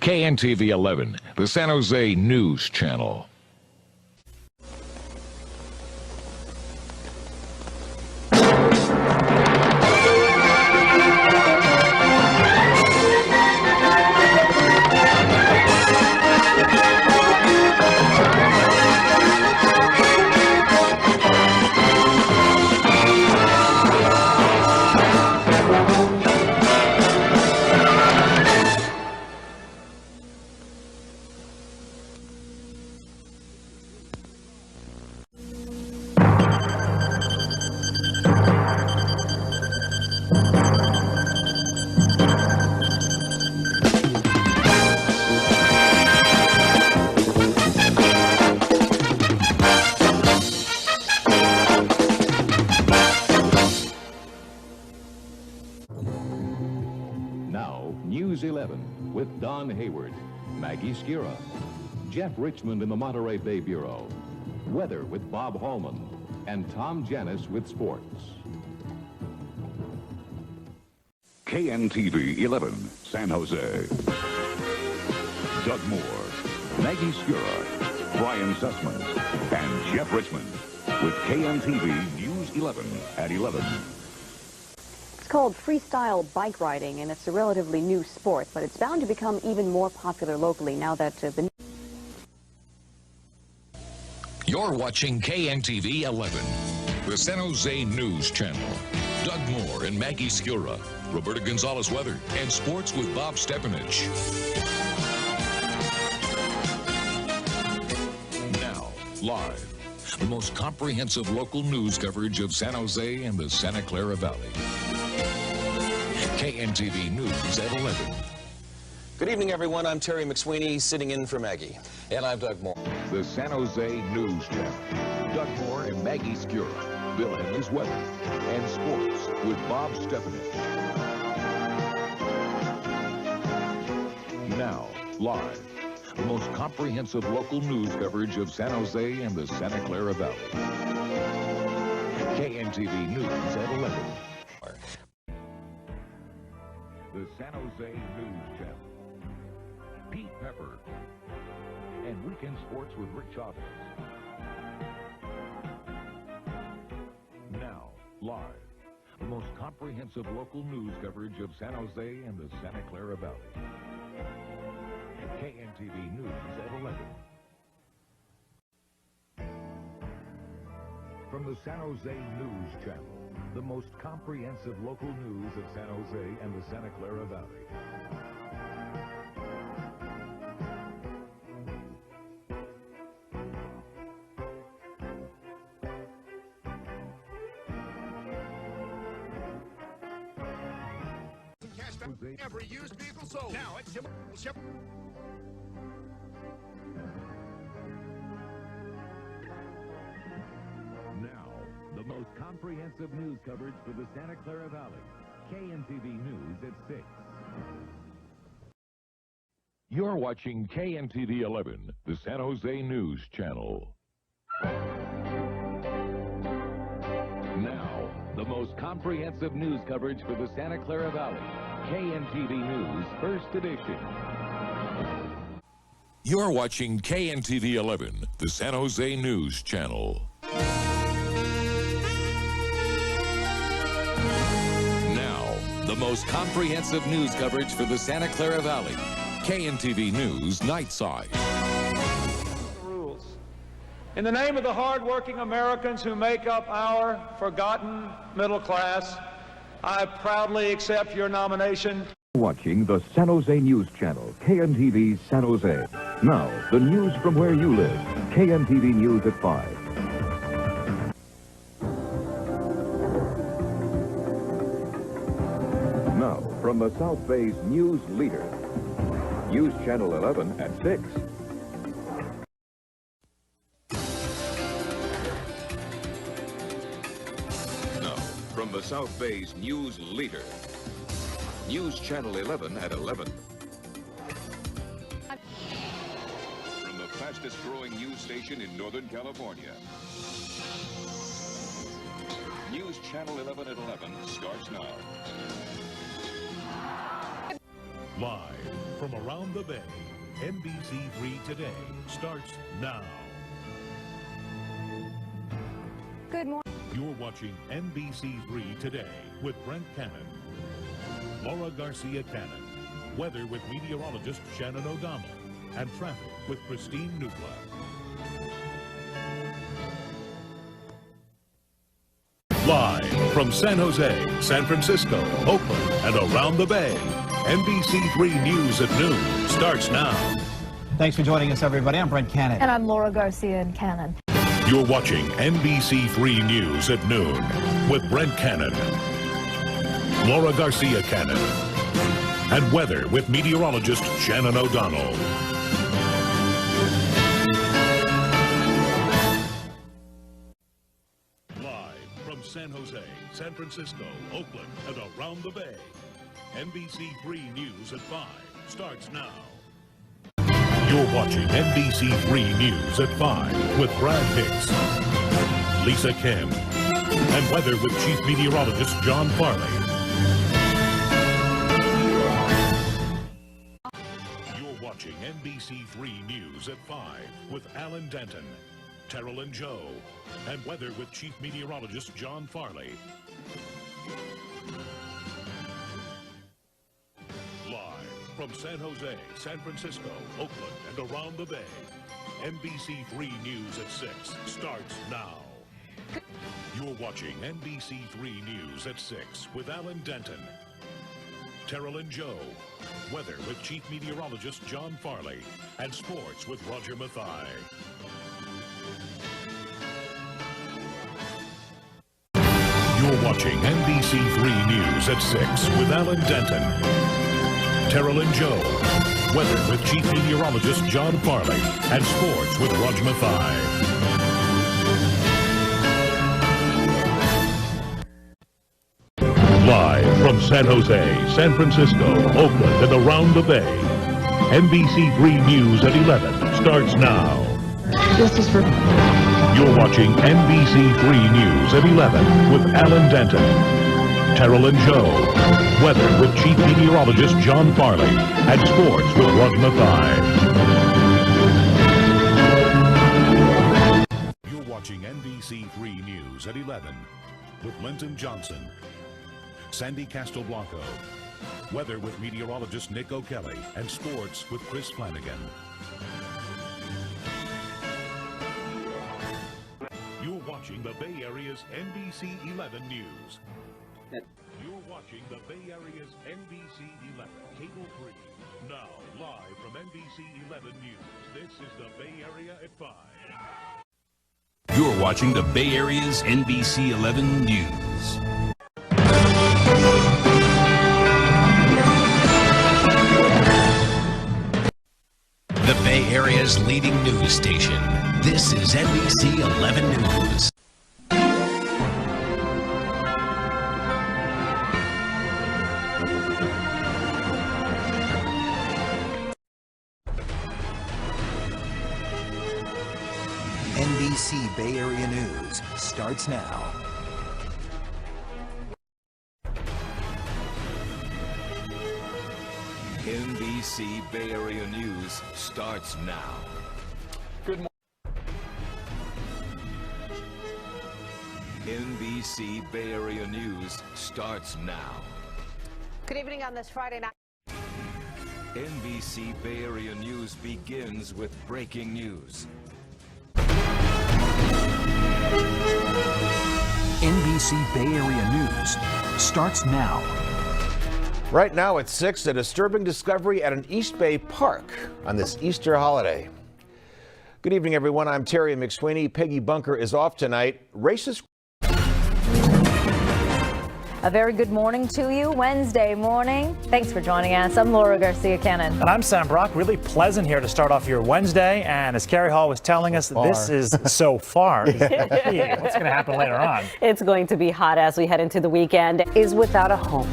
KNTV 11, the San Jose News Channel. News 11 with Don Hayward, Maggie Skira, Jeff Richmond in the Monterey Bay Bureau, weather with Bob Hallman, and Tom Janis with sports. KNTV 11, San Jose. Doug Moore, Maggie Skira, Brian Sussman, and Jeff Richmond with KNTV News 11 at 11. It's called freestyle bike riding, and it's a relatively new sport, but it's bound to become even more popular locally now that the... You're watching KNTV 11, the San Jose News Channel. Doug Moore and Maggie Skura, Roberta Gonzalez weather, and sports with Bob Stepanich. Now, live, the most comprehensive local news coverage of San Jose and the Santa Clara Valley. KNTV News at 11. Good evening, everyone. I'm Terry McSweeney, sitting in for Maggie. And I'm Doug Moore. The San Jose News Channel. Doug Moore and Maggie Skura, Bill Henley's weather, and sports with Bob Stepanich. Now, live, the most comprehensive local news coverage of San Jose and the Santa Clara Valley. KNTV News at 11. The San Jose News Channel. Pete Pepper. And weekend sports with Rick Chavez. Now, live, the most comprehensive local news coverage of San Jose and the Santa Clara Valley. KNTV News at 11. From the San Jose News Channel, the most comprehensive local news of San Jose and the Santa Clara Valley. Every used vehicle sold. Now it's ship. Now, the most comprehensive news coverage for the Santa Clara Valley. KNTV News at 6. You're watching KNTV 11, the San Jose News Channel. Now, the most comprehensive news coverage for the Santa Clara Valley. KNTV News, First Edition. You're watching KNTV 11, the San Jose News Channel. Now, the most comprehensive news coverage for the Santa Clara Valley. KNTV News Nightside. Rules. In the name of the hard-working Americans who make up our forgotten middle class, I proudly accept your nomination. Watching the San Jose News Channel, KNTV San Jose. Now, the news from where you live. KNTV News at 5. Now, from the South Bay's news leader, News Channel 11 at 6. Now, from the South Bay's news leader, News Channel 11 at 11. From the fastest growing news station in Northern California, News Channel 11 at 11 starts now. Live from around the Bay, NBC3 Today starts now. Good morning. You're watching NBC3 Today with Brent Cannon, Laura Garcia Cannon, weather with meteorologist Shannon O'Donnell, and traffic with Christine Nukla. Live from San Jose, San Francisco, Oakland, and around the Bay, NBC3 News at noon starts now. Thanks for joining us, everybody. I'm Brent Cannon. And I'm Laura Garcia Cannon. You're watching NBC3 News at noon with Brent Cannon, Laura Garcia Cannon, and weather with meteorologist Shannon O'Donnell. Live from San Jose, San Francisco, Oakland, and around the Bay, NBC3 News at 5 starts now. You're watching NBC3 News at 5 with Brad Hicks, Lisa Kim, and weather with Chief Meteorologist John Farley. You're watching NBC3 News at 5 with Alan Denton, Terrell and Joe, and weather with Chief Meteorologist John Farley. From San Jose, San Francisco, Oakland, and around the Bay, NBC3 News at 6 starts now. You're watching NBC3 News at 6 with Alan Denton, Terrell and Joe, weather with Chief Meteorologist John Farley, and sports with Roger Mathai. You're watching NBC3 News at 6 with Alan Denton, Terrell and Joe, weather with Chief Meteorologist John Farley, and sports with Roger Mathai. Live from San Jose, San Francisco, Oakland, and around the Bay, NBC3 News at 11 starts now. This is for... You're watching NBC3 News at 11 with Alan Denton, Terrell and Joe, weather with Chief Meteorologist John Farley, and sports with Roger Mathai. You're watching NBC3 News at 11 with Linton Johnson, Sandy Castelblanco, weather with meteorologist Nick O'Kelly, and sports with Chris Flanagan. You're watching the Bay Area's NBC 11 News. You're watching the Bay Area's NBC 11 Cable 3. Now, live from NBC 11 News, this is the Bay Area at 5. You're watching the Bay Area's NBC 11 News. The Bay Area's leading news station. This is NBC 11 News. NBC Bay Area News starts now. NBC Bay Area News starts now. Good morning. NBC Bay Area News starts now. Good evening on this Friday night. NBC Bay Area News begins with breaking news. NBC Bay Area News starts now. Right now at 6, a disturbing discovery at an East Bay park on this Easter holiday. Good evening, everyone. I'm Terry McSweeney. Peggy Bunker is off tonight. Racist. A very good morning to you, Wednesday morning. Thanks for joining us. I'm Laura Garcia Cannon. And I'm Sam Brock. Really pleasant here to start off your Wednesday. And as Carrie Hall was telling us, this is so far. What's going to happen later on? It's going to be hot as we head into the weekend. Is without a home.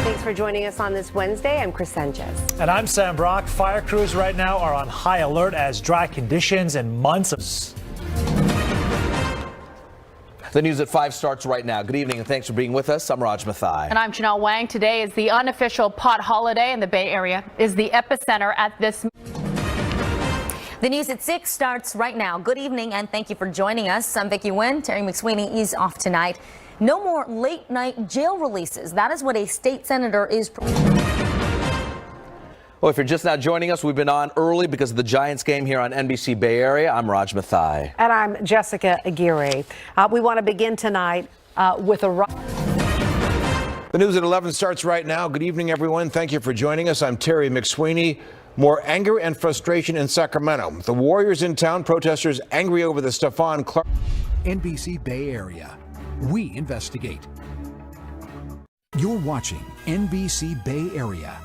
Thanks for joining us on this Wednesday. I'm Chris Sanchez. And I'm Sam Brock. Fire crews right now are on high alert as dry conditions and months of... The news at 5 starts right now. Good evening and thanks for being with us. I'm Raj Mathai. And I'm Janelle Wang. Today is the unofficial pot holiday, and the Bay Area is the epicenter at this. The news at 6 starts right now. Good evening and thank you for joining us. I'm Vicki Nguyen. Terry McSweeney is off tonight. No more late night jail releases. That is what a state senator is. Well, if you're just now joining us, we've been on early because of the Giants game here on NBC Bay Area. I'm Raj Mathai. And I'm Jessica Aguirre. We want to begin tonight with a... The news at 11 starts right now. Good evening, everyone. Thank you for joining us. I'm Terry McSweeney. More anger and frustration in Sacramento. The Warriors in town, protesters angry over the Stephon Clark. NBC Bay Area. We investigate. You're watching NBC Bay Area.